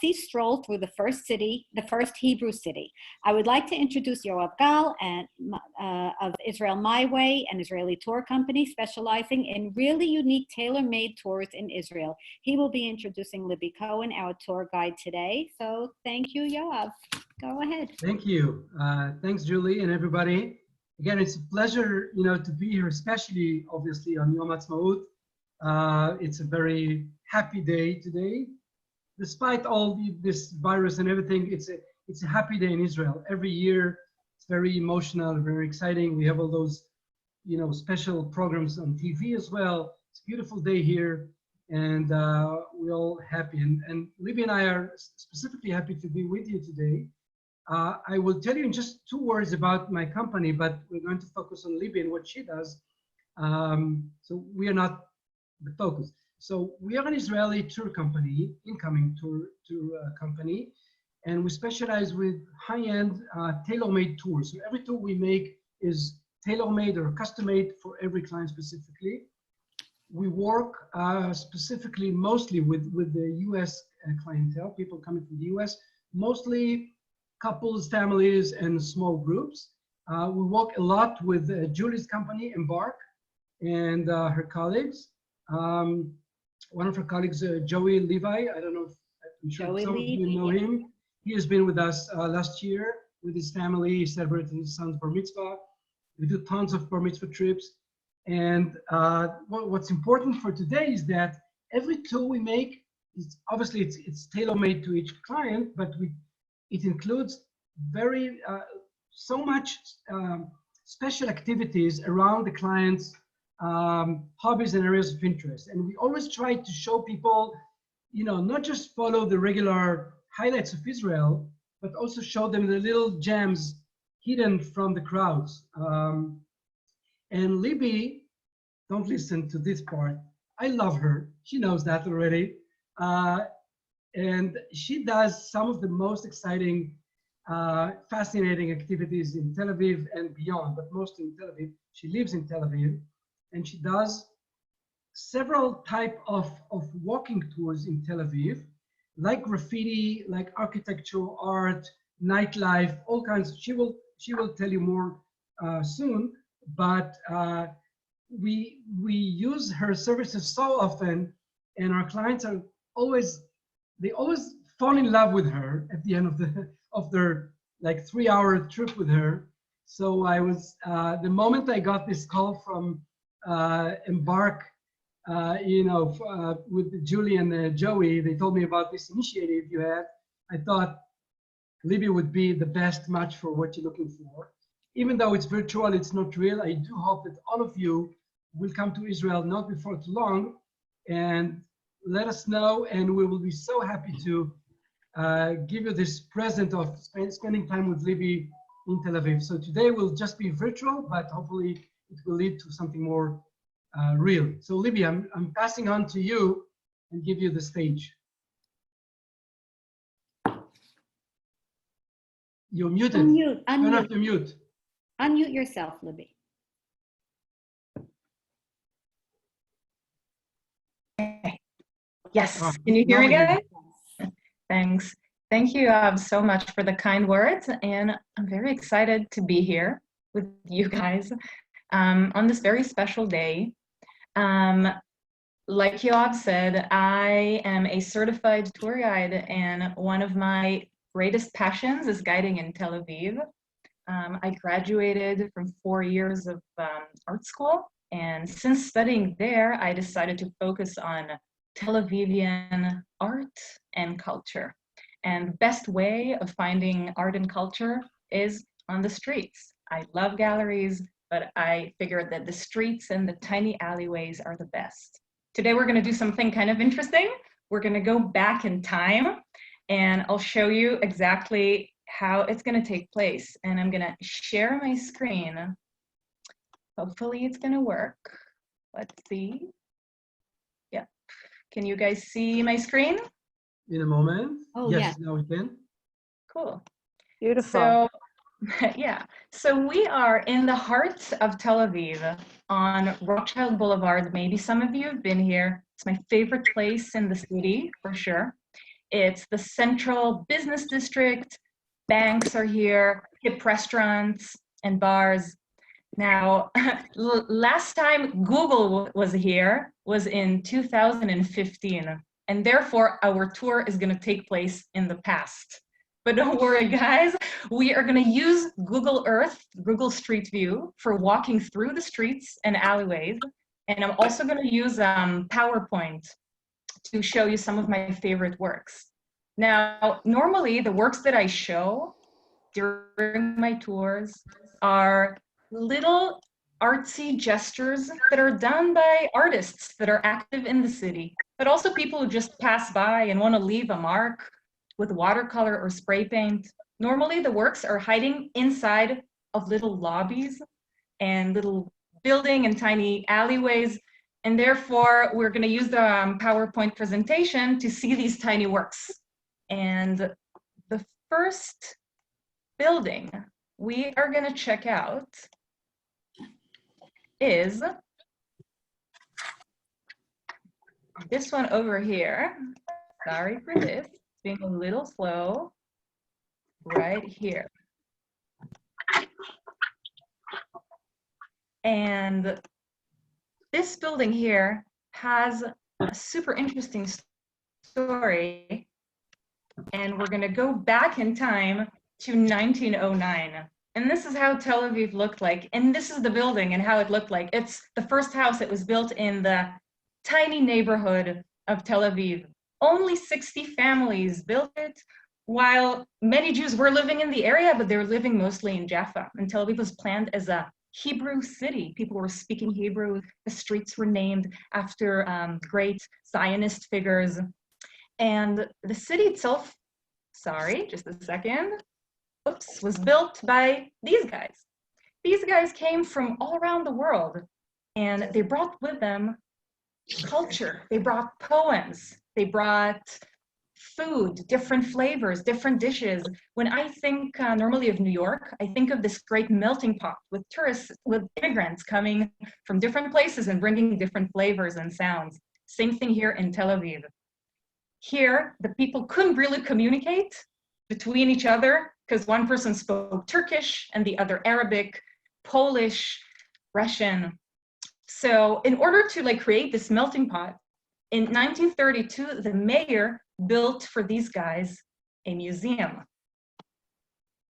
sea stroll through the first city, the first Hebrew city. I would like to introduce Yoav Gal and, of Israel My Way, an Israeli tour company specializing in really unique tailor-made tours in Israel. He will be introducing Libby Cohen, our tour guide today. So thank you, Yoav. Go ahead. Thank you. Thanks, Julie, and everybody. Again, it's a pleasure, to be here, especially, obviously, on Yom Ha'atzmaut. It's a very happy day today. Despite all this virus and everything, it's a happy day in Israel. Every year, it's very emotional, very exciting. We have all those, special programs on TV as well. It's a beautiful day here, and we're all happy. And Libby and I are specifically happy to be with you today. I will tell you in just 2 words about my company, but we're going to focus on Libby and what she does. So we are not the focus. So we are an Israeli tour company, incoming tour company, and we specialize with high-end tailor-made tours. So every tour we make is tailor-made or custom-made for every client specifically. We work specifically mostly with the US clientele, people coming from the US, mostly couples, families, and small groups. We work a lot with Julie's company, Embark, and her colleagues. One of her colleagues, Joey Levi, I don't know if I'm sure some of you know him. He has been with us last year with his family. He celebrated his son's bar mitzvah. We do tons of bar mitzvah trips. And what's important for today is that every tour we make, obviously it's tailor-made to each client, but it includes so much special activities around the client's hobbies and areas of interest. And we always try to show people, not just follow the regular highlights of Israel, but also show them the little gems hidden from the crowds. And Libby, don't listen to this part. I love her. She knows that already. And she does some of the most exciting, fascinating activities in Tel Aviv and beyond, but mostly in Tel Aviv. She lives in Tel Aviv, and she does several type of walking tours in Tel Aviv, like graffiti, like architectural art, nightlife, all kinds. She will tell you more soon, but we use her services so often, and our clients are always fall in love with her at the end of their like 3-hour trip with her. So I was the moment I got this call from Embark, with Julie and Joey, they told me about this initiative you had. I thought Libby would be the best match for what you're looking for. Even though it's virtual, it's not real. I do hope that all of you will come to Israel not before too long, and let us know, and we will be so happy to give you this present of spending time with Libby in Tel Aviv. So today will just be virtual, but hopefully it will lead to something more real. So Libby, I'm passing on to you and give you the stage. You're muted. Unmute. Turn off the mute. Unmute yourself, Libby. Yes, can you hear me, guys? Thanks. Thank you so much for the kind words, and I'm very excited to be here with you guys on this very special day. Like Yoav said, I am a certified tour guide, and one of my greatest passions is guiding in Tel Aviv. I graduated from 4 years of art school, and since studying there, I decided to focus on Tel Avivian art and culture. And the best way of finding art and culture is on the streets. I love galleries, but I figured that the streets and the tiny alleyways are the best. Today we're going to do something kind of interesting. We're going to go back in time, and I'll show you exactly how it's going to take place. And I'm going to share my screen. Hopefully it's going to work. Let's see. Yep. Can you guys see my screen? In a moment. Oh, yes, yeah. now we can. Cool. Beautiful. So, yeah. So we are in the heart of Tel Aviv on Rothschild Boulevard. Maybe some of you have been here. It's my favorite place in the city, for sure. It's the central business district. Banks are here, hip restaurants and bars. Now, last time Google was here was in 2015, and therefore our tour is going to take place in the past. But don't worry, guys, we are going to use Google Earth, Google Street View, for walking through the streets and alleyways. And I'm also going to use PowerPoint to show you some of my favorite works. Now, normally the works that I show during my tours are little artsy gestures that are done by artists that are active in the city, but also people who just pass by and want to leave a mark with watercolor or spray paint. Normally the works are hiding inside of little lobbies and little building and tiny alleyways, and therefore we're going to use the PowerPoint presentation to see these tiny works. And the first building we are going to check out is this one over here. Sorry for this, it's being a little slow. Right here. And this building here has a super interesting story, and we're going to go back in time to 1909. And this is how Tel Aviv looked like. And this is the building and how it looked like. It's the first house that was built in the tiny neighborhood of Tel Aviv. Only 60 families built it, while many Jews were living in the area, but they were living mostly in Jaffa. And Tel Aviv was planned as a Hebrew city. People were speaking Hebrew. The streets were named after great Zionist figures. And the city itself, sorry, just a second, oops, was built by these guys. These guys came from all around the world, and they brought with them culture. They brought poems. They brought food, different flavors, different dishes. When I think normally of New York, I think of this great melting pot with tourists, with immigrants coming from different places and bringing different flavors and sounds. Same thing here in Tel Aviv. Here, the people couldn't really communicate between each other because one person spoke Turkish and the other Arabic, Polish, Russian. So in order to create this melting pot, in 1932, the mayor built for these guys a museum.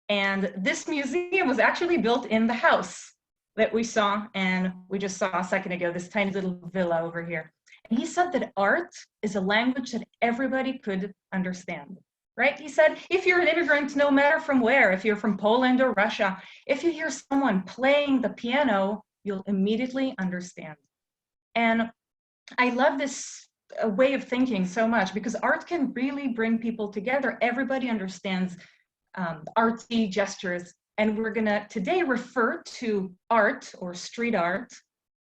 And this museum was actually built in the house that we saw, and we just saw a second ago, this tiny little villa over here. And he said that art is a language that everybody could understand, right? He said, if you're an immigrant, no matter from where, if you're from Poland or Russia, if you hear someone playing the piano, you'll immediately understand. And I love this way of thinking so much because art can really bring people together. Everybody understands artsy gestures. And we're gonna today refer to art or street art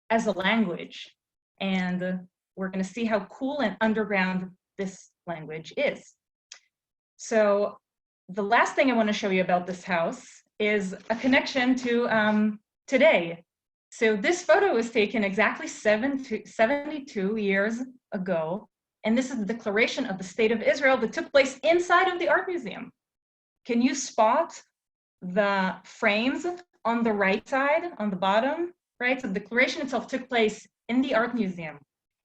as a language. And we're gonna see how cool and underground this language is. So the last thing I wanna show you about this house is a connection to today. So this photo was taken exactly 72 years ago, and this is the declaration of the State of Israel that took place inside of the art museum. Can you spot the frames on the right side, on the bottom, right? So the declaration itself took place in the art museum,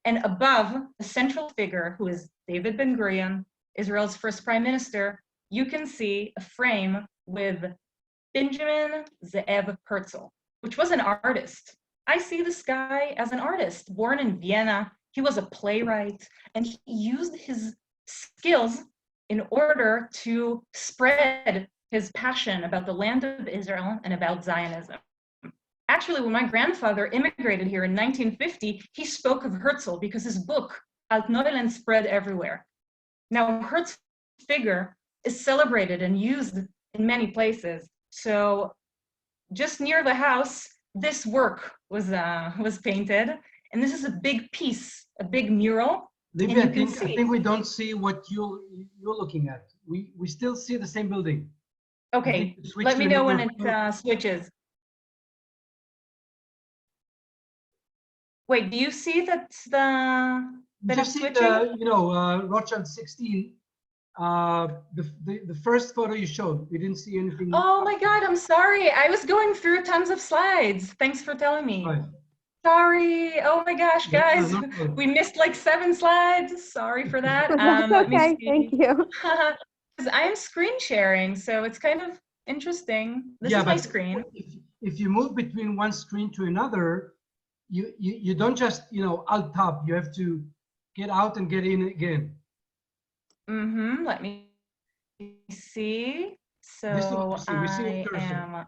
and above the central figure, who is David Ben-Gurion, Israel's first prime minister, you can see a frame with Benjamin Ze'ev Herzl, which was an artist. I see this guy as an artist, born in Vienna. He was a playwright, and he used his skills in order to spread his passion about the land of Israel and about Zionism. Actually, when my grandfather immigrated here in 1950, he spoke of Herzl because his book, Alt Neuland, spread everywhere. Now, Herzl's figure is celebrated and used in many places. So just near the house, this work was painted, and this is a big piece, a big mural. Livia, I think we don't see what you're looking at. We still see the same building. Okay, let me know when it switches. Wait, do you see that it's switching? Rothschild 16 the first photo you showed. We didn't see anything. Oh my God, I'm sorry. I was going through tons of slides. Thanks for telling me. Right. Sorry. Oh my gosh, Yeah, guys. no problem. We missed like 7 slides. Sorry for that. That's Let me okay. see. Thank you. Because I'm screen sharing, so it's kind of interesting. This Yeah, is my but screen. if you move between one screen to another, you don't just, you know, alt tab. You have to get out and get in again. Let me see. This is what So we see. We see a I cursor. am,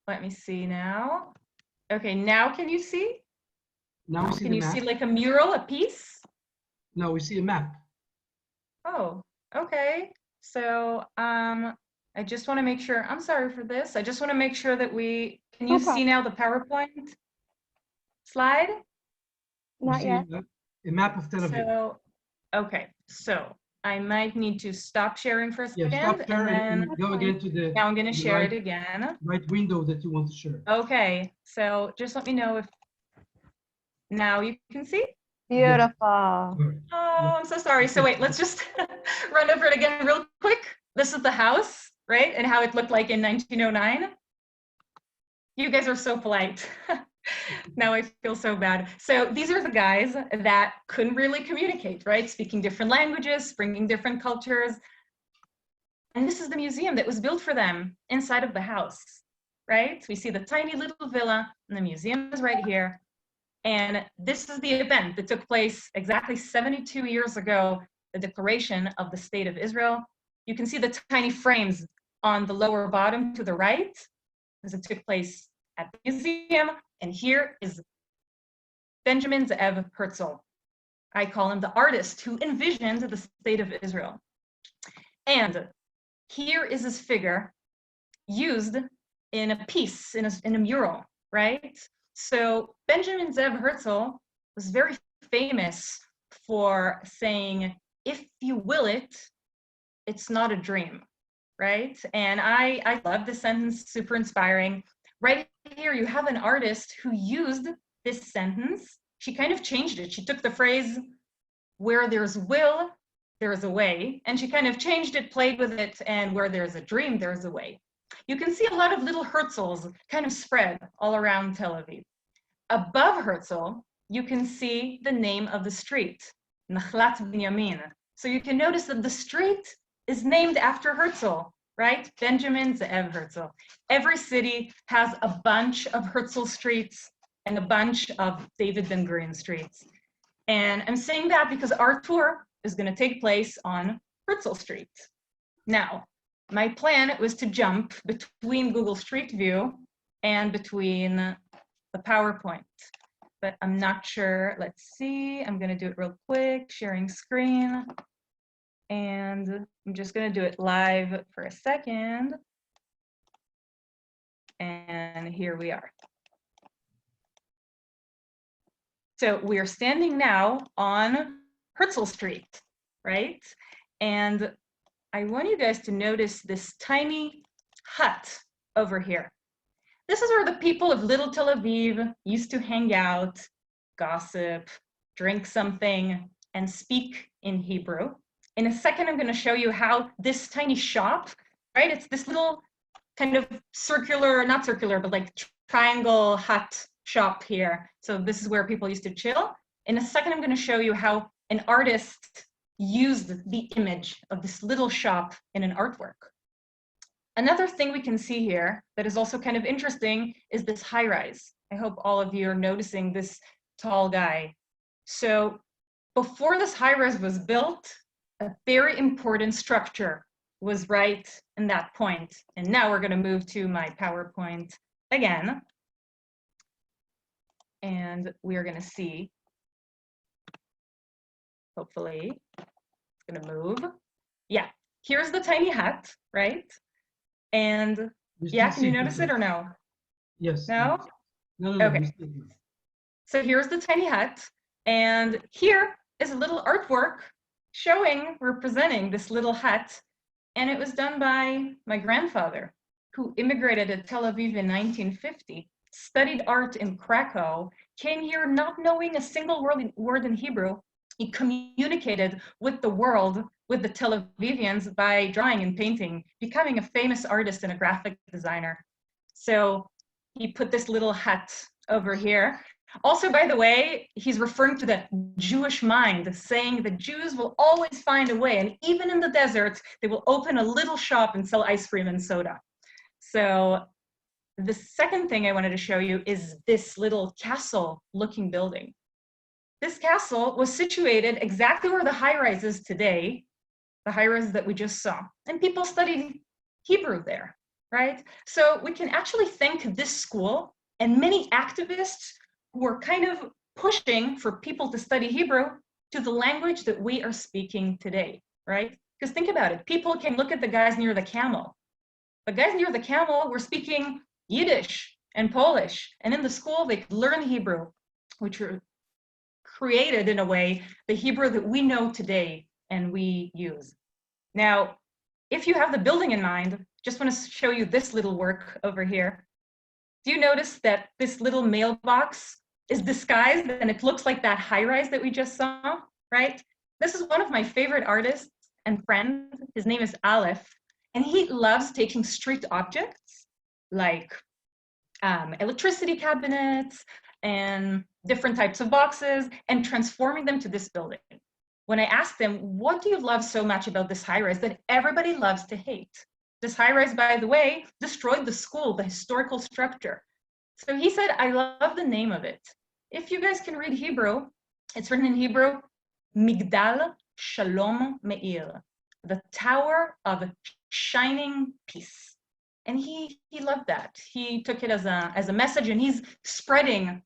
let me see now. Okay, now can you see? Now we see Can the you map. see like a mural, a piece? No, we see a map. Oh, okay. So I just want to make sure, I'm sorry for this. I just want to make sure that can you No see problem. now the PowerPoint slide? We Not see yet. a map of Tel Aviv. So, okay, so I might need to stop sharing for a Yeah, second stop share and and go again to now I'm going to the share it again. right window that you want to share. Okay, so just let me know if now you can see. Beautiful. All right. Oh, I'm so sorry. So wait, let's just run over it again real quick. This is the house, right? And how it looked like in 1909. You guys are so polite. Now I feel so bad. So these are the guys that couldn't really communicate, right? Speaking different languages, bringing different cultures. And this is the museum that was built for them inside of the house, right? We see the tiny little villa and the museum is right here. And this is the event that took place exactly 72 years ago, the declaration of the State of Israel. You can see the tiny frames on the lower bottom to the right, as it took place at the museum. And here is Benjamin Ze'ev Herzl. I call him the artist who envisioned the State of Israel. And here is his figure used in a piece, in a mural, right? So Benjamin Ze'ev Herzl was very famous for saying, if you will it, it's not a dream, right? And I love this sentence, super inspiring. Right here, you have an artist who used this sentence. She kind of changed it. She took the phrase, where there's will, there's a way, and she kind of changed it, played with it, and where there's a dream, there's a way. You can see a lot of little Herzls kind of spread all around Tel Aviv. Above Herzl, you can see the name of the street, Nachlat Binyamin. So you can notice that the street is named after Herzl, right? Benjamin Ze'ev Herzl. Every city has a bunch of Herzl streets and a bunch of David Ben Gurion streets. And I'm saying that because our tour is going to take place on Herzl Street. Now, my plan was to jump between Google Street View and between the PowerPoint, but I'm not sure. Let's see. I'm going to do it real quick, sharing screen. And I'm just going to do it live for a second. And here we are. So we are standing now on Herzl Street, right? And I want you guys to notice this tiny hut over here. This is where the people of Little Tel Aviv used to hang out, gossip, drink something, and speak in Hebrew. In a second, I'm going to show you how this tiny shop, right? It's this little kind of circular, not circular, but like triangle hut shop here. So this is where people used to chill. In a second, I'm going to show you how an artist used the image of this little shop in an artwork. Another thing we can see here that is also kind of interesting is this high rise. I hope all of you are noticing this tall guy. So before this high rise was built, a very important structure was right in that point. And now we're going to move to my PowerPoint again. And we are going to see, hopefully, it's going to move. Yeah, here's the tiny hut, right? And yeah, can you notice it or no? Yes. No? No. Okay. So here's the tiny hut. And here is a little artwork showing, representing this little hut. And it was done by my grandfather, who immigrated to Tel Aviv in 1950, studied art in Krakow, came here not knowing a single word in Hebrew, He communicated with the world, with the Tel Avivians, by drawing and painting, becoming a famous artist and a graphic designer. So he put this little hut over here. Also, by the way, he's referring to the Jewish mind, saying the Jews will always find a way, and even in the desert, they will open a little shop and sell ice cream and soda. So the second thing I wanted to show you is this little castle-looking building. This castle was situated exactly where the high-rise is today, the high-rise that we just saw, and people studied Hebrew there, right? So we can actually thank this school and many activists who were kind of pushing for people to study Hebrew to the language that we are speaking today, right? Because think about it, people can look at the guys near the camel. The guys near the camel were speaking Yiddish and Polish, and in the school they could learn Hebrew, which were created in a way the Hebrew that we know today and we use. Now, if you have the building in mind, just want to show you this little work over here. Do you notice that this little mailbox is disguised and it looks like that high-rise that we just saw, right? This is one of my favorite artists and friends. His name is Aleph, and he loves taking street objects like electricity cabinets and different types of boxes and transforming them to this building. When I asked him, what do you love so much about this high-rise that everybody loves to hate? This high-rise, by the way, destroyed the school, the historical structure. So he said, I love the name of it. If you guys can read Hebrew, it's written in Hebrew, Migdal Shalom Meir, the Tower of Shining Peace. And he loved that. He took it as a message, and he's spreading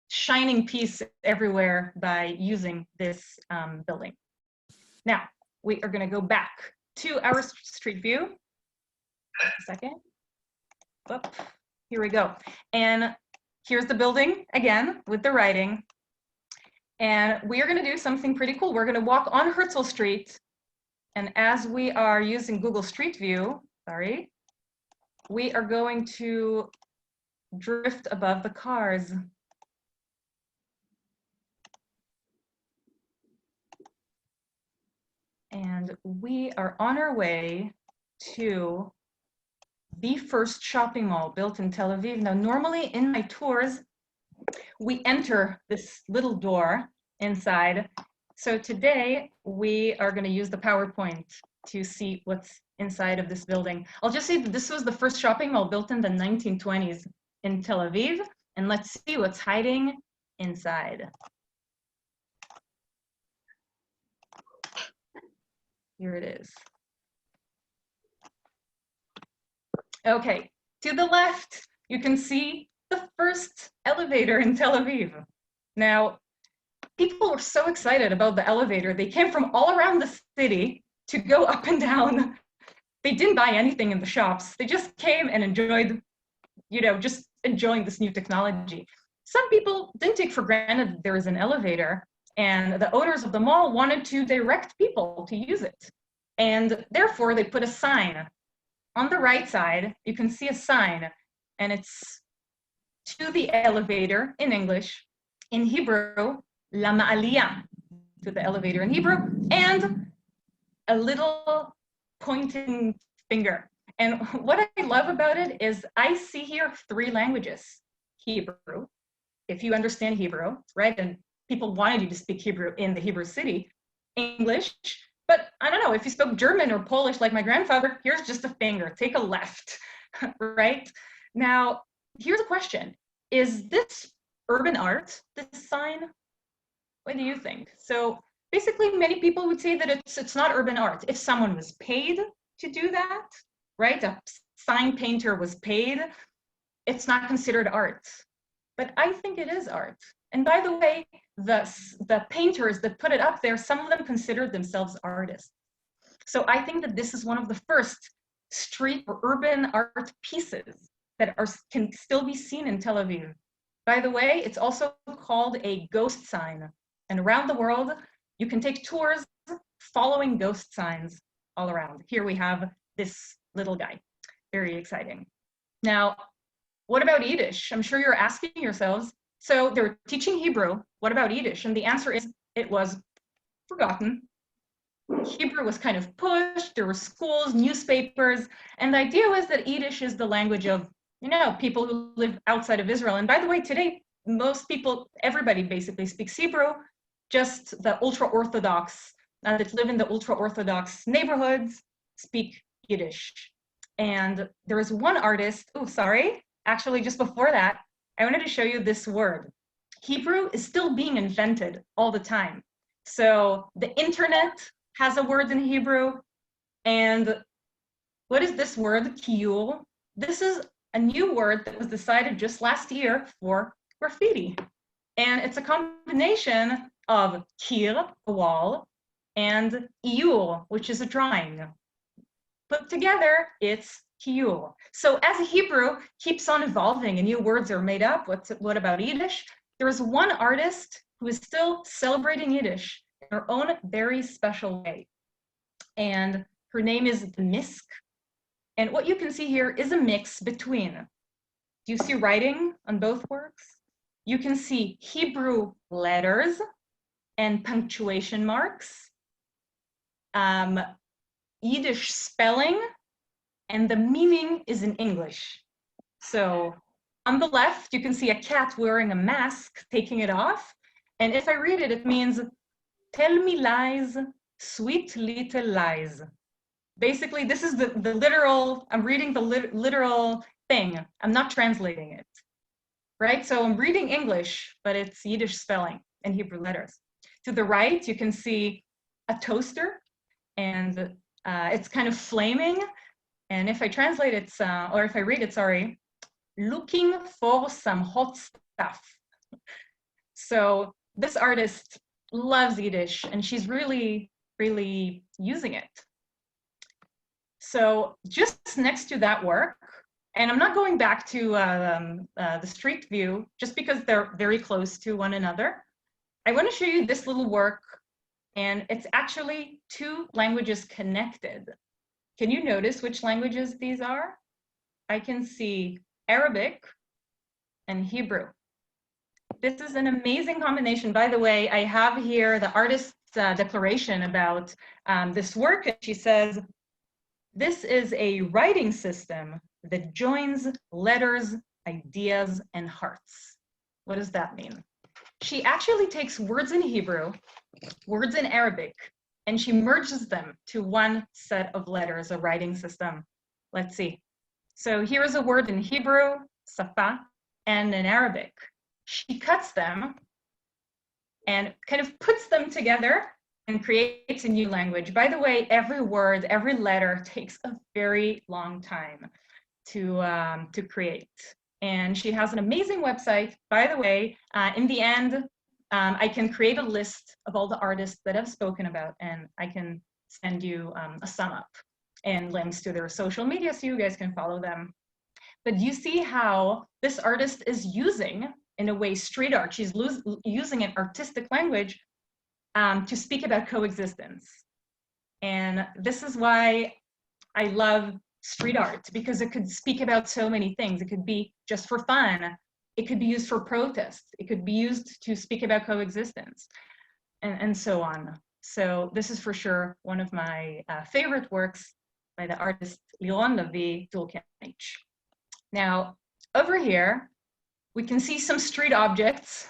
shining peace everywhere by using this building. Now, we are going to go back to our street view. A second. Oop, here we go. And here's the building again with the writing. And we are going to do something pretty cool. We're going to walk on Herzl Street. And as we are using Google Street View, we are going to drift above the cars. And we are on our way to the first shopping mall built in Tel Aviv. Now, normally in my tours, we enter this little door inside. So today we are going to use the PowerPoint to see what's inside of this building. I'll just say that this was the first shopping mall built in the 1920s in Tel Aviv. And let's see what's hiding inside. Here it is. Okay, to the left, you can see the first elevator in Tel Aviv. Now, people were so excited about the elevator. They came from all around the city to go up and down. They didn't buy anything in the shops. They just came and enjoyed, just enjoying this new technology. Some people didn't take for granted that there is an elevator, and the owners of the mall wanted to direct people to use it. And therefore, they put a sign. On the right side, you can see a sign, and it's to the elevator in English, in Hebrew, la ma'aliyah, to the elevator in Hebrew, and a little pointing finger. And what I love about it is I see here 3 languages. Hebrew, if you understand Hebrew, right? And people wanted you to speak Hebrew in the Hebrew city. English, but I don't know, if you spoke German or Polish like my grandfather, here's just a finger, take a left, right? Now, here's a question. Is this urban art, this sign? What do you think? So basically, many people would say that it's not urban art. If someone was paid to do that, right? A sign painter was paid, it's not considered art. But I think it is art. And by the way, the painters that put it up there, some of them considered themselves artists. So I think that this is one of the first street or urban art pieces that can still be seen in Tel Aviv. By the way, it's also called a ghost sign. And around the world, you can take tours following ghost signs all around. Here we have this little guy. Very exciting. Now, what about Yiddish? I'm sure you're asking yourselves, so they're teaching Hebrew, what about Yiddish? And the answer is, it was forgotten. Hebrew was kind of pushed. There were schools, newspapers, and the idea was that Yiddish is the language of, you know, people who live outside of Israel. And by the way, today, most people, everybody basically speaks Hebrew, just the ultra-Orthodox that live in the ultra-Orthodox neighborhoods speak Yiddish. And there is one artist, oh, sorry, actually just before that, I wanted to show you this word. Hebrew is still being invented all the time. So the internet has a word in Hebrew. And what is this word, kiyul? This is a new word that was decided just last year for graffiti. And it's a combination of kir, a wall, and iyul, which is a drawing. Put together, it's kiyul. So as Hebrew keeps on evolving and new words are made up, what about Yiddish? There is one artist who is still celebrating Yiddish in her own very special way. And her name is Misk. And what you can see here is a mix between, do you see writing on both works? You can see Hebrew letters and punctuation marks, Yiddish spelling, and the meaning is in English. So on the left, you can see a cat wearing a mask, taking it off. And if I read it, it means, tell me lies, sweet little lies. Basically, this is the literal, I'm reading the literal thing. I'm not translating it, right? So I'm reading English, but it's Yiddish spelling and Hebrew letters. To the right, you can see a toaster, and it's kind of flaming. And if I translate it, or if I read it, sorry, looking for some hot stuff. So this artist loves Yiddish, and she's really, really using it. So just next to that work, and I'm not going back to the street view, just because they're very close to one another. I want to show you this little work, and it's actually two languages connected. Can you notice which languages these are? I can see Arabic and Hebrew. This is an amazing combination. By the way, I have here the artist's declaration about this work. And she says, this is a writing system that joins letters, ideas, and hearts. What does that mean? She actually takes words in Hebrew, words in Arabic, and she merges them to one set of letters, a writing system. Let's see. So here is a word in Hebrew, safa, and in Arabic. She cuts them and kind of puts them together and creates a new language. By the way, every word, every letter takes a very long time to create. And she has an amazing website. By the way, in the end, I can create a list of all the artists that I've spoken about, and I can send you a sum up and links to their social media so you guys can follow them. But you see how this artist is using, in a way, street art. She's using an artistic language to speak about coexistence. And this is why I love street art, because it could speak about so many things. It could be just for fun. It could be used for protest. It could be used to speak about coexistence, and so on. So this is for sure one of my favorite works by the artist Liron Levi Dulkenich. Now, over here, we can see some street objects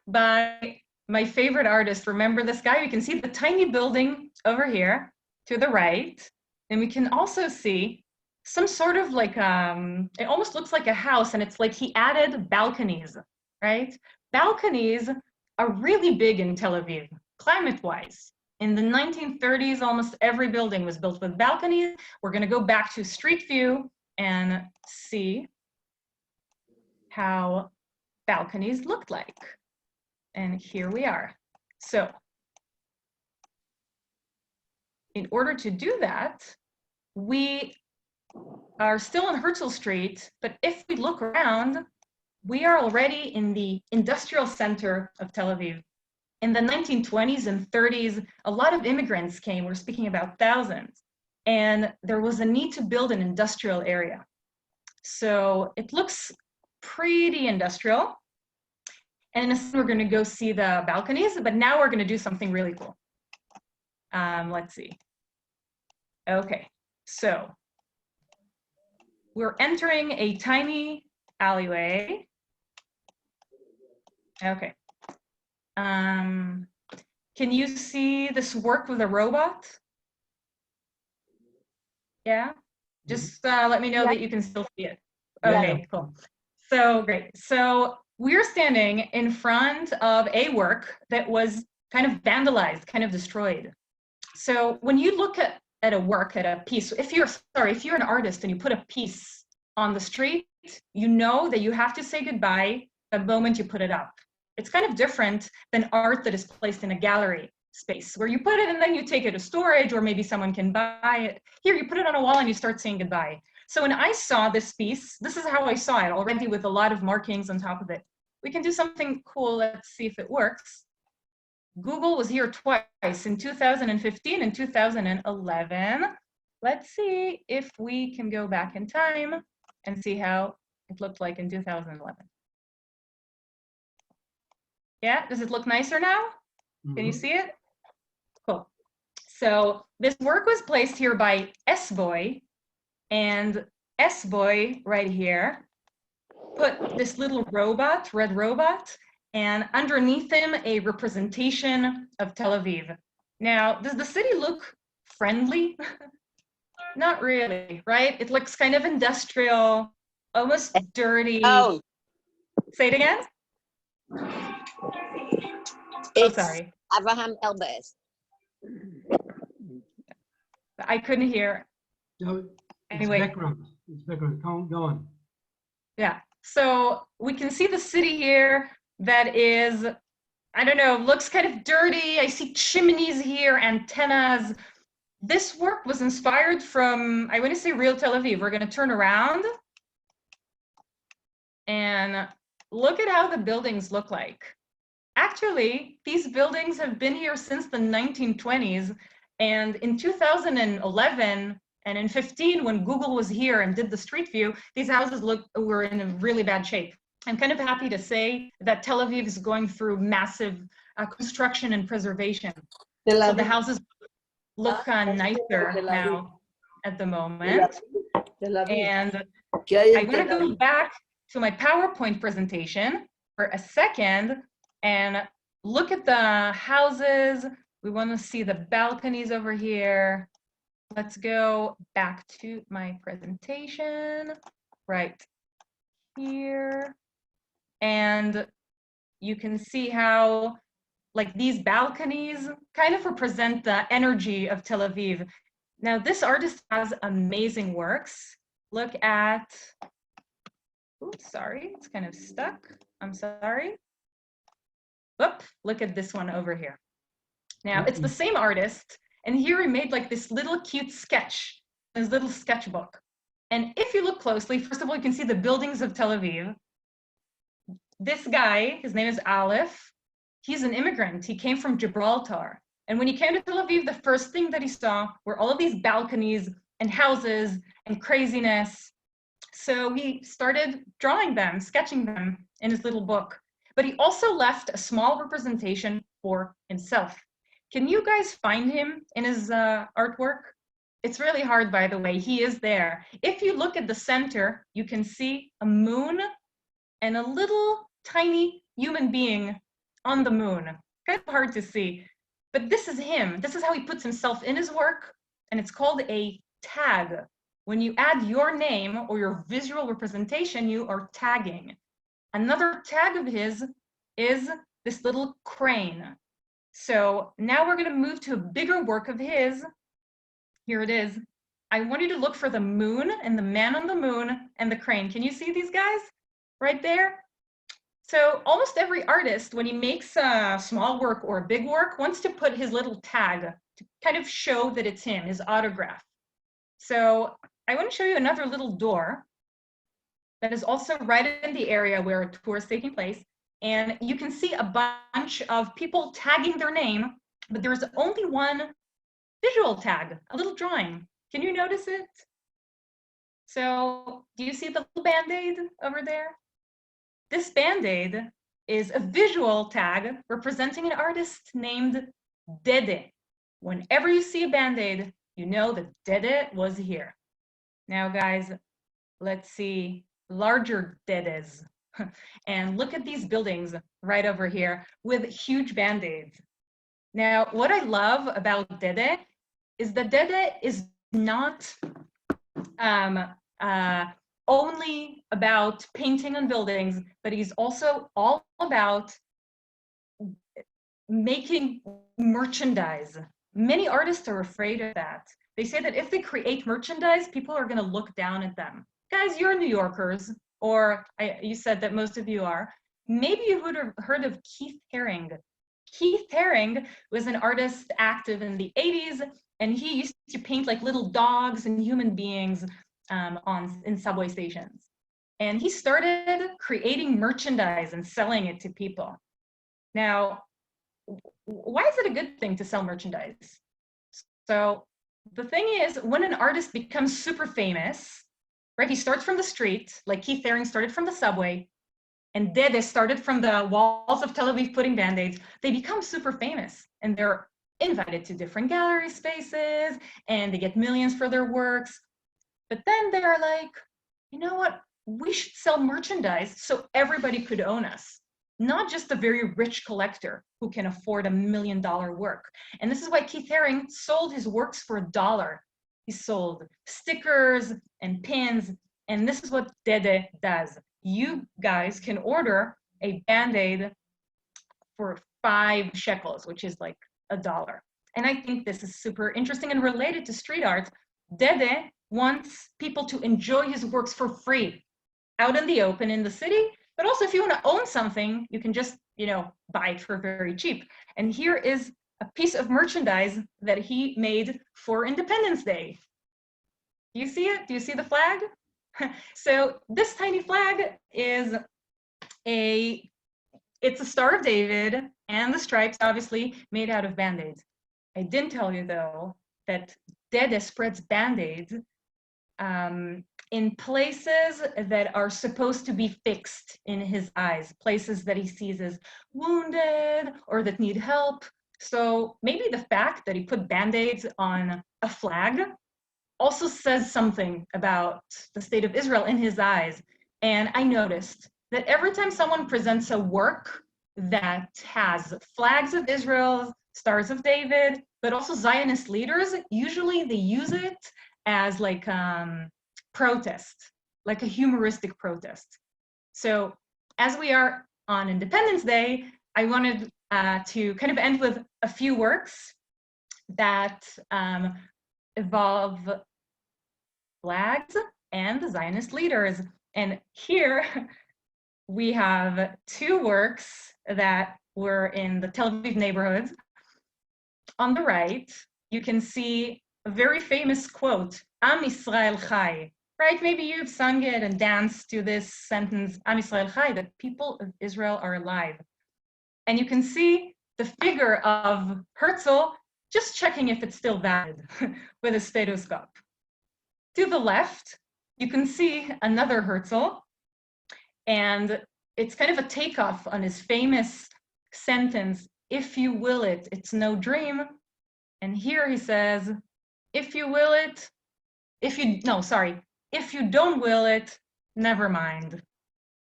by my favorite artist. Remember this guy? We can see the tiny building over here to the right. And we can also see some sort of like, it almost looks like a house, and it's like he added balconies, right? Balconies are really big in Tel Aviv, climate-wise. In the 1930s, almost every building was built with balconies. We're gonna go back to street view and see how balconies looked like. And here we are. So in order to do that, we are still on Herzl Street, but if we look around, we are already in the industrial center of Tel Aviv. In the 1920s and 30s, a lot of immigrants came. We're speaking about thousands. And there was a need to build an industrial area. So it looks pretty industrial. And in a second, we're going to go see the balconies, but now we're going to do something really cool. Let's see. Okay, so we're entering a tiny alleyway. Okay. Can you see this work with a robot? Yeah? Just let me know that you can still see it. Okay, cool. So great. So we're standing in front of a work that was kind of vandalized, kind of destroyed. So when you look at a work, at a piece, if you're an artist and you put a piece on the street, you know that you have to say goodbye the moment you put it up. It's kind of different than art that is placed in a gallery space where you put it and then you take it to storage, or maybe someone can buy it. Here, you put it on a wall and you start saying goodbye. So when I saw this piece, this is how I saw it, already with a lot of markings on top of it. We can do something cool. Let's see if it works. Google was here twice, in 2015 and 2011. Let's see if we can go back in time and see how it looked like in 2011. Yeah, does it look nicer now? Can you see it? Cool. So this work was placed here by S-Boy, and S-Boy right here put this little robot, red robot, and underneath him a representation of Tel Aviv. Now, does the city look friendly? Not really, right? It looks kind of industrial, almost dirty. Oh, Say it again? it's sorry. Abraham Elbez. I couldn't hear. No, Anyway. It's background. Go on. Yeah, so we can see the city here that is, I don't know, looks kind of dirty. I see chimneys here, antennas. This work was inspired from, I want to say, real Tel Aviv. We're going to turn around and look at how the buildings look like. Actually, these buildings have been here since the 1920s. And in 2011 and in 15, when Google was here and did the street view, these houses were in a really bad shape. I'm kind of happy to say that Tel Aviv is going through massive construction and preservation. So the houses look nicer now at the moment. And I want to go back to my PowerPoint presentation for a second and look at the houses. We want to see the balconies over here. Let's go back to my presentation right here. And you can see how, like, these balconies kind of represent the energy of Tel Aviv. Now, this artist has amazing works. Look at, oops, sorry, it's kind of stuck. I'm sorry. Oop, look at this one over here. Now, it's the same artist, and here he made like this little cute sketch, this little sketchbook. And if you look closely, first of all, you can see the buildings of Tel Aviv. This guy, his name is Aleph. He's an immigrant. He came from Gibraltar. And when he came to Tel Aviv, the first thing that he saw were all of these balconies and houses and craziness. So he started drawing them, sketching them in his little book. But he also left a small representation for himself. Can you guys find him in his artwork? It's really hard, by the way. He is there. If you look at the center, you can see a moon and a little tiny human being on the moon. Kind of hard to see, but this is him. This is how he puts himself in his work, and it's called a tag. When you add your name or your visual representation, you are tagging. Another tag of his is this little crane. So now we're going to move to a bigger work of his. Here it is. I want you to look for the moon and the man on the moon and the crane. Can you see these guys right there? So almost every artist, when he makes a small work or a big work, wants to put his little tag to kind of show that it's him, his autograph. So I want to show you another little door that is also right in the area where a tour is taking place. And you can see a bunch of people tagging their name, but there's only one visual tag, a little drawing. Can you notice it? So do you see the little Band-Aid over there? This Band-Aid is a visual tag representing an artist named Dede. Whenever you see a Band-Aid, you know that Dede was here. Now, guys, let's see larger Dedes. And look at these buildings right over here with huge Band-Aids. Now, what I love about Dede is that Dede is not only about painting on buildings, but he's also all about making merchandise. Many artists are afraid of that. They say that if they create merchandise, people are going to look down at them. Guys, you're New Yorkers, or you said that most of you are. Maybe you would have heard of Keith Haring. Keith Haring was an artist active in the 80s, and he used to paint like little dogs and human beings in subway stations. And he started creating merchandise and selling it to people. Now, why is it a good thing to sell merchandise? So the thing is, when an artist becomes super famous, right, he starts from the street, like Keith Haring started from the subway, and Dede started from the walls of Tel Aviv putting Band-Aids, they become super famous, and they're invited to different gallery spaces, and they get millions for their works. But then they're like, you know what, we should sell merchandise so everybody could own us. Not just a very rich collector who can afford $1 million work. And this is why Keith Haring sold his works for $1. He sold stickers and pins, and this is what Dede does. You guys can order a Band-Aid for 5 shekels, which is like $1. And I think this is super interesting and related to street art. Dede wants people to enjoy his works for free, out in the open in the city. But also, if you want to own something, you can just, buy it for very cheap. And here is a piece of merchandise that he made for Independence Day. Do you see it? Do you see the flag? So this tiny flag is it's a Star of David and the stripes, obviously, made out of Band-Aids. I didn't tell you, though, that Dede spreads Band-Aids in places that are supposed to be fixed in his eyes, places that he sees as wounded or that need help. So maybe the fact that he put Band-Aids on a flag also says something about the state of Israel in his eyes. And I noticed that every time someone presents a work that has flags of Israel, stars of David, but also Zionist leaders, usually they use it as like protest, like a humoristic protest. So as we are on Independence Day, I wanted to kind of end with a few works that involve flags and the Zionist leaders. And here we have 2 works that were in the Tel Aviv neighborhoods. On the right, you can see a very famous quote, Am Yisrael Chai. Right, maybe you've sung it and danced to this sentence, Am Yisrael Chai, that people of Israel are alive. And you can see the figure of Herzl just checking if it's still valid with a stethoscope. To the left, you can see another Herzl, and it's kind of a takeoff on his famous sentence, if you will it, it's no dream. And here he says, if you will it, if you don't will it, never mind.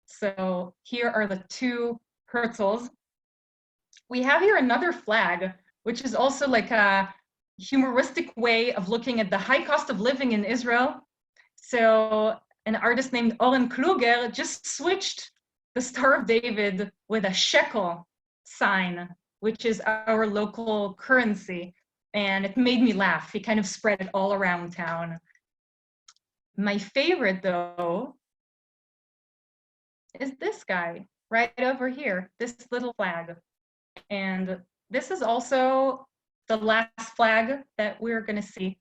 So here are the 2 Herzls. We have here another flag, which is also like a humoristic way of looking at the high cost of living in Israel. So an artist named Oren Kluger just switched the Star of David with a shekel sign, which is our local currency. And it made me laugh. He kind of spread it all around town. My favorite, though, is this guy right over here, this little flag. And this is also the last flag that we're going to see.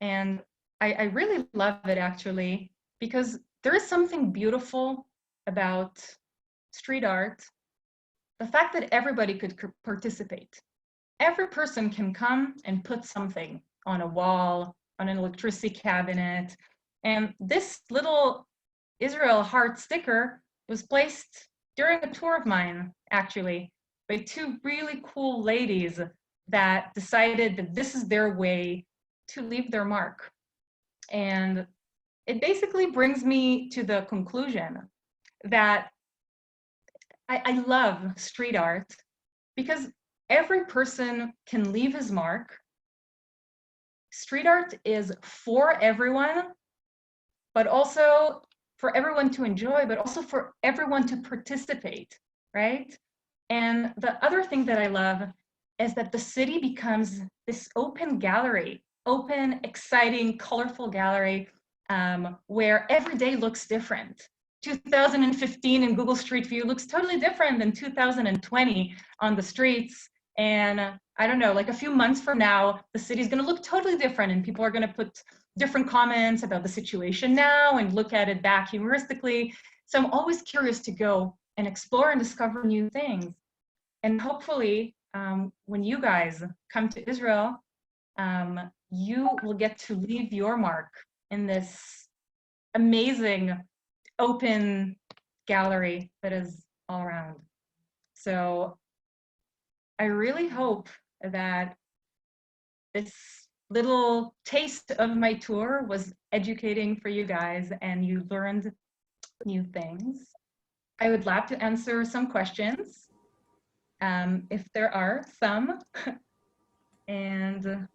And I really love it, actually, because there is something beautiful about street art. The fact that everybody could participate. Every person can come and put something on a wall, on an electricity cabinet. And this little Israel heart sticker was placed during a tour of mine, actually, by 2 really cool ladies that decided that this is their way to leave their mark. And it basically brings me to the conclusion that I love street art because every person can leave his mark. Street art is for everyone, but also for everyone to enjoy, but also for everyone to participate, right? And the other thing that I love is that the city becomes this open gallery, open, exciting, colorful gallery where every day looks different. 2015 in Google Street View looks totally different than 2020 on the streets. And I don't know, like a few months from now, the city's gonna look totally different and people are gonna put different comments about the situation now and look at it back humoristically. So I'm always curious to go and explore and discover new things. And hopefully, when you guys come to Israel, you will get to leave your mark in this amazing open gallery that is all around. So I really hope that this little taste of my tour was educating for you guys and you learned new things. I would love to answer some questions, if there are some. And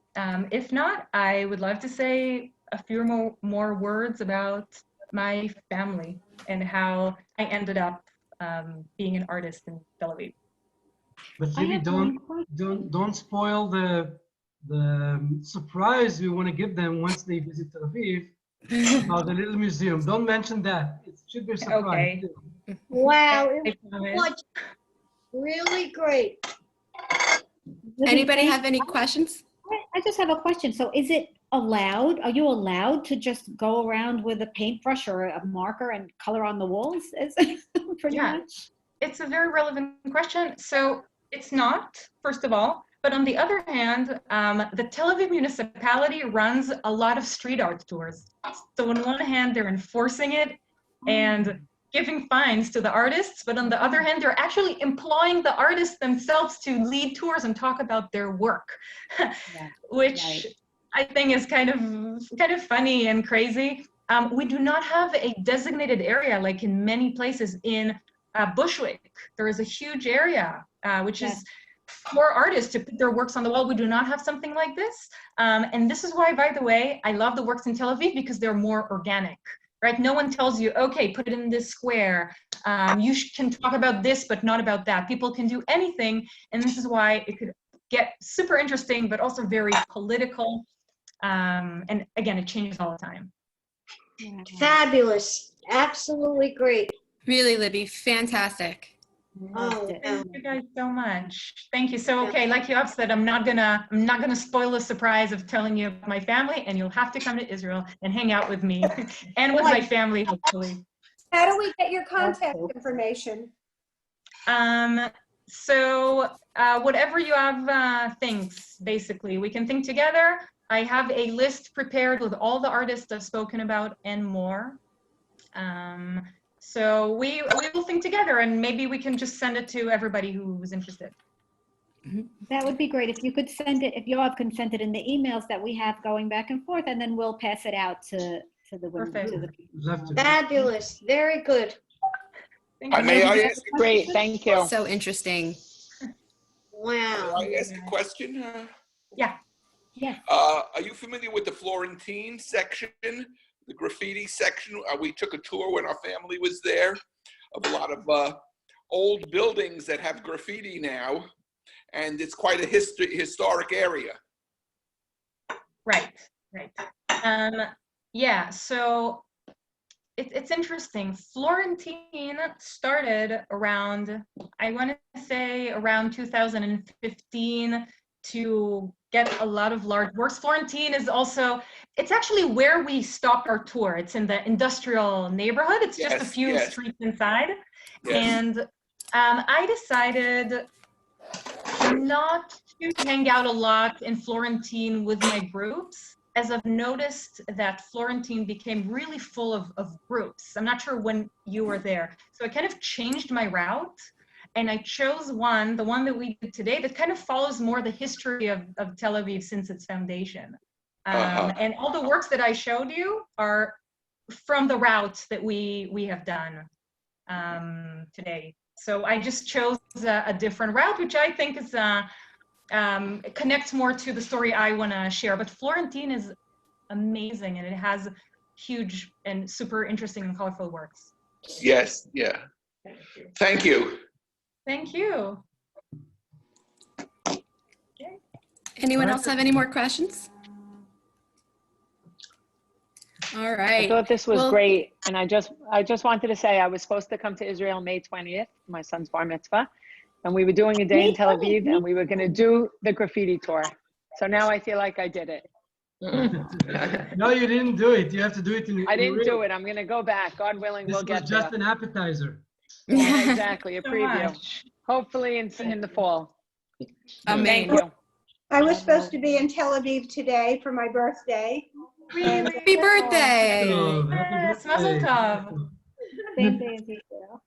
if not, I would love to say a few more words about my family and how I ended up being an artist in Tel Aviv. But really, don't spoil the surprise we want to give them once they visit Tel Aviv about the little museum. Don't mention that. It should be a surprise. Okay. Wow, I it promise. was really great. Anybody have any questions? I just have a question. So is it allowed? Are you allowed to just go around with a paintbrush or a marker and color on the walls? Is pretty Yeah. much? It's a very relevant question. So it's not, first of all, but on the other hand, the Tel Aviv municipality runs a lot of street art tours. So on one hand, they're enforcing it and giving fines to the artists, but on the other hand, they're actually employing the artists themselves to lead tours and talk about their work, which right. I think is kind of funny and crazy. We do not have a designated area like in many places in Bushwick. There is a huge area which is for artists to put their works on the wall. We do not have something like this. And this is why, by the way, I love the works in Tel Aviv because they're more organic, right? No one tells you, okay, put it in this square. You can talk about this, but not about that. People can do anything. And this is why it could get super interesting, but also very political. And again, it changes all the time. Fabulous. Absolutely great. Really, Libby, fantastic. Oh, Thank you guys so much. Thank you. So, okay, like you have said, I'm not gonna spoil the surprise of telling you about my family, and you'll have to come to Israel and hang out with me and with my family, hopefully. How do we get your contact information? So whatever you have, thinks, basically, we can think together. I have a list prepared with all the artists I've spoken about and more. So we will think together and maybe we can just send it to everybody who's interested. That would be great. If you could send it, if Yoav can send it in the emails that we have going back and forth, and then we'll pass it out to the women. Perfect. To the Love to. fabulous. Very good. Thank you. May I ask a Great, thank you. So interesting. Wow. May I ask a question? Yeah. Yes. Are you familiar with the Florentine section, the graffiti section? We took a tour when our family was there of a lot of old buildings that have graffiti now, and it's quite a historic area. Right. Yeah, so it's interesting. Florentine started around, I want to say around 2015 to get a lot of large works. Florentine is also, it's actually where we stopped our tour. It's in the industrial neighborhood. It's just a few streets inside. And I decided not to hang out a lot in Florentine with my groups, as I've noticed that Florentine became really full of groups. I'm not sure when you were there. So I kind of changed my route. And I chose the one that we did today, that kind of follows more the history of Tel Aviv since its foundation. And all the works that I showed you are from the routes that we have done today. So I just chose a different route, which I think is it connects more to the story I want to share. But Florentine is amazing, and it has huge and super interesting and colorful works. Yes, yeah. Thank you. Thank you. Anyone else have any more questions? All I right. thought this was Well- great, and I just wanted to say I was supposed to come to Israel May 20th, my son's bar mitzvah, and we were doing a day in Tel Aviv, and we were going to do the graffiti tour. So now I feel like I did it. No, you didn't do it. You have to do it in. I didn't do it. I'm going to go back. God willing, This we'll was get just there. an appetizer. Yeah, exactly, a So preview. much. Hopefully in the fall. Amen. Thank you. I was supposed to be in Tel Aviv today for my birthday. And Happy birthday. Oh, happy Yes, birthday. mazel tov. Same day as Israel.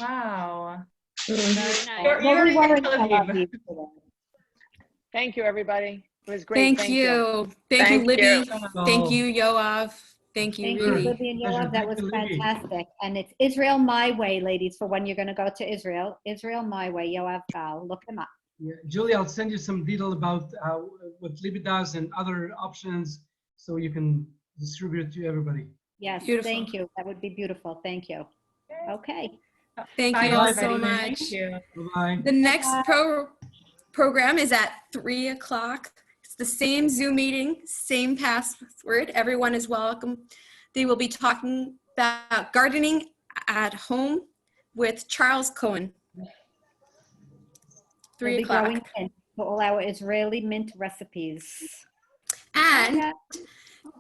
Wow. Very nice. You're Well, we in were in Tel Tel Aviv. Aviv today. Thank you, everybody. It was great. Thank you. Thank you, Thank Libby. you. Thank you, Yoav. Thank you, Thank you, really. Libby and Pleasure. Yoav. That Thank was you, Libby. fantastic. And it's Israel My Way, ladies, for when you're going to go to Israel. Israel My Way, Yoav Gal. Look him up. Yeah. Julie, I'll send you some detail about what Libby does and other options so you can distribute to everybody. Yes, Beautiful. thank you. That would be beautiful. Thank you. Okay. Thank Bye, you all everybody. so much. Thank you. Bye-bye. The next program is at 3 o'clock. It's the same Zoom meeting, same password. Everyone is welcome. They will be talking about gardening at home with Charles Cohen. 3 We'll be o'clock. growing mint for all our Israeli mint recipes. And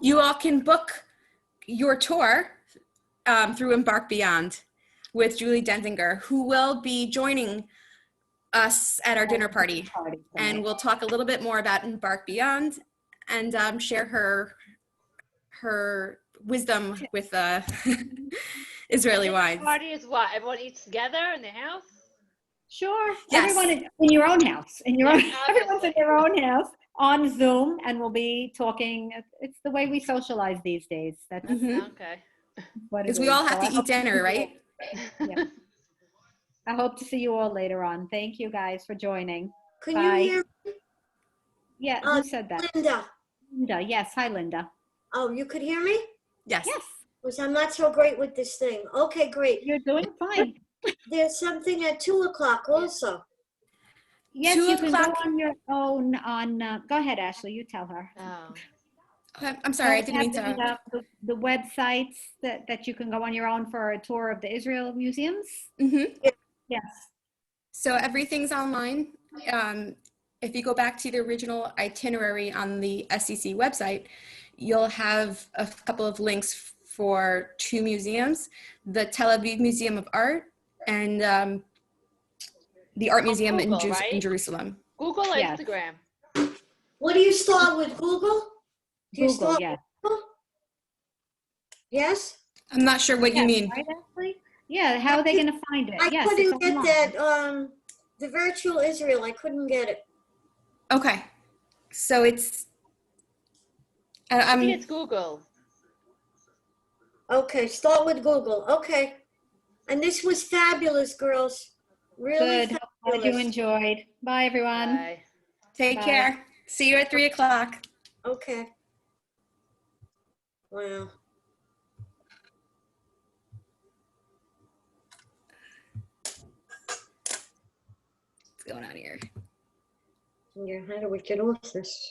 you all can book your tour through Embark Beyond with Julie Denzinger, who will be joining us at our dinner party. And we'll talk a little bit more about Embark Beyond and share her wisdom with Israeli wines. Party is what? Everyone eats together in the house? Sure. Yes. Everyone in your own house. Obviously. Everyone's in their own house on Zoom, and we'll be talking. It's the way we socialize these days. That's Mhm. Okay. what it Because we is. all have So to eat dinner, right? Yeah. I hope to see you all later on. Thank you guys for joining. Can Bye. you hear Yeah, who said that? Linda? Linda. Yes. Hi, Linda. Oh, you could hear me? Yes. Yes, Because I'm not so great with this thing. Okay, great. you're doing fine. There's something at 2 o'clock also. Yes, 2 you can go o'clock? on your own. Go ahead, Ashley. You tell her. Oh. Okay, I'm sorry, I didn't mean Have to. the websites that you can go on your own for a tour of the Israel museums. Mhm. Yes. So everything's online. If you go back to the original itinerary on the SEC website, you'll have a couple of links for 2 museums, the Tel Aviv Museum of Art and the Art Museum in, Google, right? in Jerusalem. Google or Yes. Instagram? What do you start with, Google? Do you Google, start yes. with Google? Yes? I'm not sure what you Yes, mean. right, Ashley? Yeah, how are they going to find it? I Yes, it's couldn't get online. that, the virtual Israel, I couldn't get it. Okay. So it's, I think it's Google. Okay, start with Google. Okay. And this was fabulous, girls. Really Good. Glad you fabulous. enjoyed. Bye, everyone. Bye. take Bye. care. See you at 3 o'clock. Okay. Wow. What's going on here? Yeah, how do we get off this?